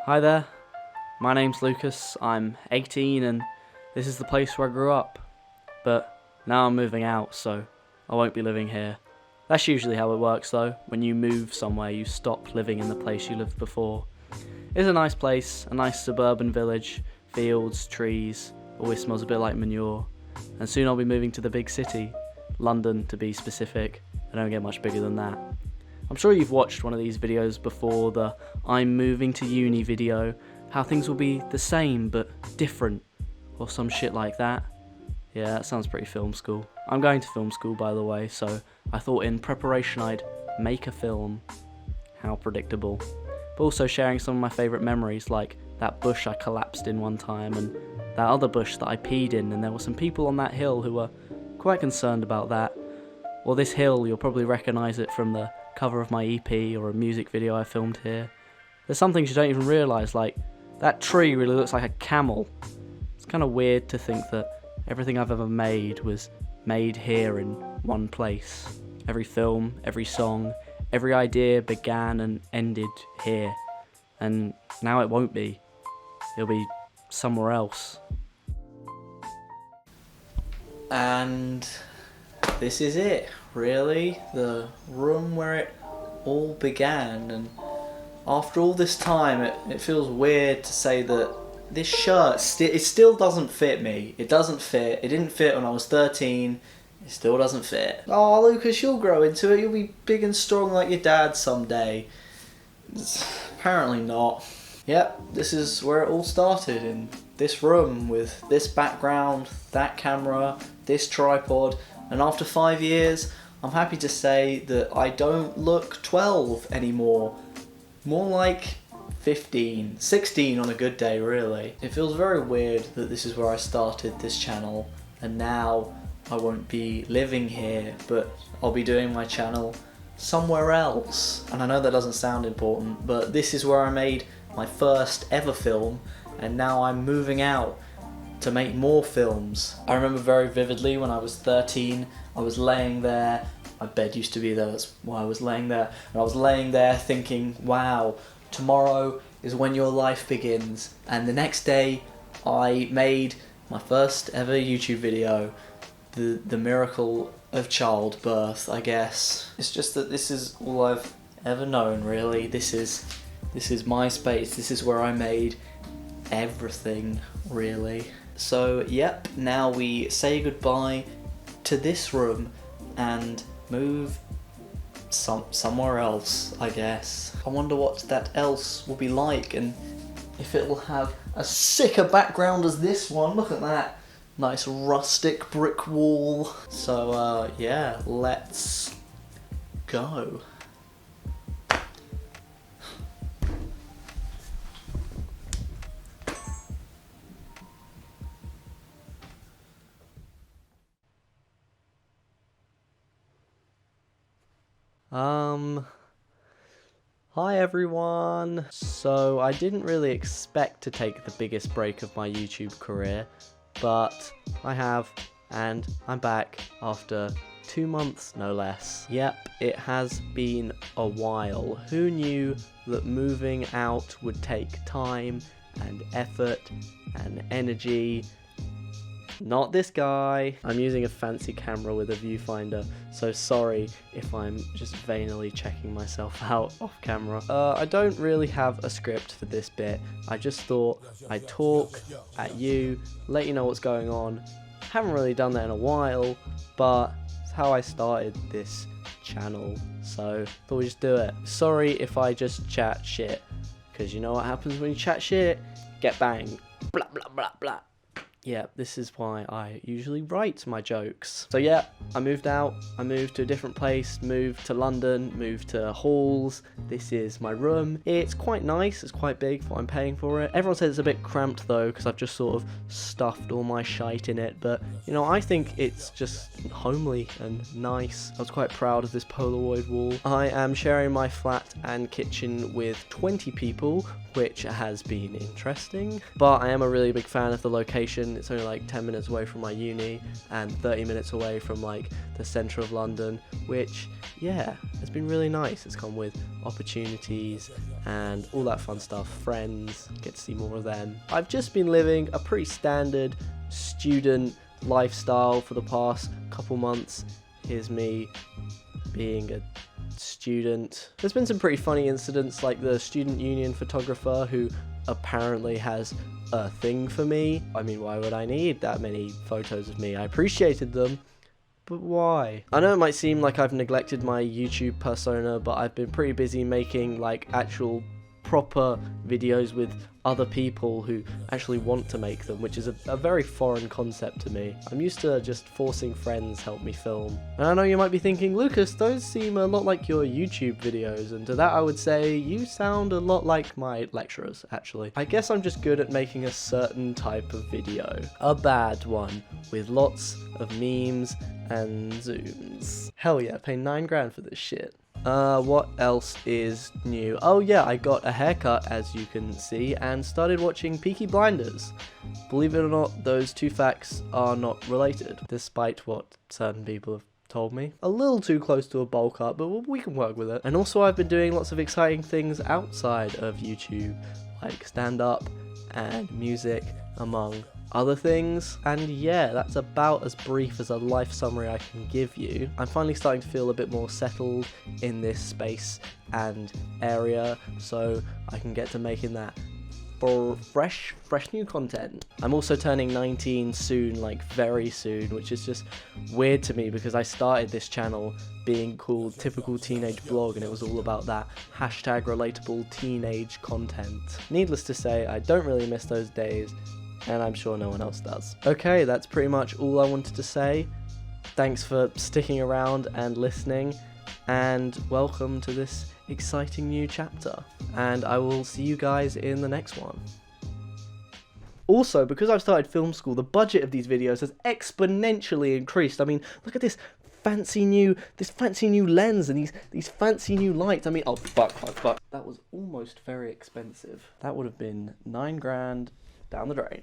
Hi there, my name's Lucas, I'm 18 and this is the place where I grew up. But now I'm moving out, so I won't be living here. That's usually how it works though. When you move somewhere, you stop living in the place you lived before. It's a nice place, a nice suburban village, fields, trees, always smells a bit like manure. And soon I'll be moving to the big city, London to be specific. I don't get much bigger than that. I'm sure you've watched one of these videos before, the I'm moving to uni video, how things will be the same but different, or some shit like that. Yeah, that sounds pretty film school. I'm going to film school, by the way, so I thought in preparation I'd make a film. How predictable. But also sharing some of my favourite memories, like that bush I collapsed in one time, and that other bush that I peed in, and there were some people on that hill who were quite concerned about that. Or this hill, you'll probably recognise it from the cover of my EP or a music video I filmed here. There's some things you don't even realise, like that tree really looks like a camel. It's kind of weird to think that everything I've ever made was made here in one place. Every film, every song, every idea began and ended here. And now it won't be. It'll be somewhere else. And this is it, really. The room where it all began. And after all this time, it feels weird to say that this shirt, it still doesn't fit me. It doesn't fit. It didn't fit when I was 13. It still doesn't fit. Oh, Lucas, you'll grow into it. You'll be big and strong like your dad someday. Apparently not. Yep, this is where it all started, in this room with this background, that camera, this tripod, and after 5 years, I'm happy to say that I don't look 12 anymore. More like 15, 16 on a good day, really. It feels very weird that this is where I started this channel, and now I won't be living here, but I'll be doing my channel somewhere else. And I know that doesn't sound important, but this is where I made my first ever film, and now I'm moving out to make more films. I remember very vividly when I was 13, I was laying there, my bed used to be there, that's why I was laying there, and I was laying there thinking, wow, tomorrow is when your life begins. And the next day I made my first ever YouTube video, the miracle of childbirth, I guess. It's just that this is all I've ever known, really. This is my space, this is where I made everything, really. So yep, now we say goodbye to this room and move somewhere else, I guess. I wonder what that else will be like, and if it will have a sicker background as this one. Look at that nice rustic brick wall. So yeah, let's go. Hi everyone! So I didn't really expect to take the biggest break of my YouTube career, but I have, and I'm back after 2 months no less. Yep, it has been a while. Who knew that moving out would take time and effort and energy? Not this guy. I'm using a fancy camera with a viewfinder, so sorry if I'm just vainly checking myself out off camera. I don't really have a script for this bit. I just thought I'd talk at you, let you know what's going on. Haven't really done that in a while, but it's how I started this channel, so thought we'd just do it. Sorry if I just chat shit, because you know what happens when you chat shit? Get banged. Blah blah blah blah. Yeah, this is why I usually write my jokes. So yeah, I moved out, I moved to a different place, moved to London, moved to halls. This is my room. It's quite nice, it's quite big for what I'm paying for it. Everyone says it's a bit cramped though, because I've just sort of stuffed all my shite in it, but you know, I think it's just homely and nice. I was quite proud of this Polaroid wall. I am sharing my flat and kitchen with 20 people, which has been interesting. But I am a really big fan of the location. It's only like 10 minutes away from my uni and 30 minutes away from like the centre of London, which, yeah, it's been really nice. It's come with opportunities and all that fun stuff. Friends, get to see more of them. I've just been living a pretty standard student lifestyle for the past couple months. Here's me being a student. There's been some pretty funny incidents, like the student union photographer who apparently has a thing for me. I mean, why would I need that many photos of me? I appreciated them, but why? I know it might seem like I've neglected my YouTube persona, but I've been pretty busy making like actual proper videos with other people who actually want to make them, which is a very foreign concept to me. I'm used to just forcing friends help me film. And I know you might be thinking, Lucas, those seem a lot like your YouTube videos, and to that I would say, you sound a lot like my lecturers, actually. I guess I'm just good at making a certain type of video. A bad one, with lots of memes and zooms. Hell yeah, pay 9 grand for this shit. What else is new? Oh yeah, I got a haircut, as you can see, and started watching Peaky Blinders. Believe it or not, those two facts are not related, despite what certain people have told me. A little too close to a bowl cut, but we can work with it. And also I've been doing lots of exciting things outside of YouTube, like stand-up and music, among other things. And yeah, that's about as brief as a life summary I can give you. I'm finally starting to feel a bit more settled in this space and area, so I can get to making that for fresh new content. I'm also turning 19 soon, like very soon, which is just weird to me because I started this channel being called Typical Teenage Blog, and it was all about that hashtag relatable teenage content. Needless to say, I don't really miss those days, and I'm sure no one else does. Okay, that's pretty much all I wanted to say. Thanks for sticking around and listening, and welcome to this exciting new chapter. And I will see you guys in the next one. Also, because I've started film school, the budget of these videos has exponentially increased. I mean, look at this fancy new lens and these fancy new lights. I mean, oh fuck. That was almost very expensive. That would have been 9 grand down the drain.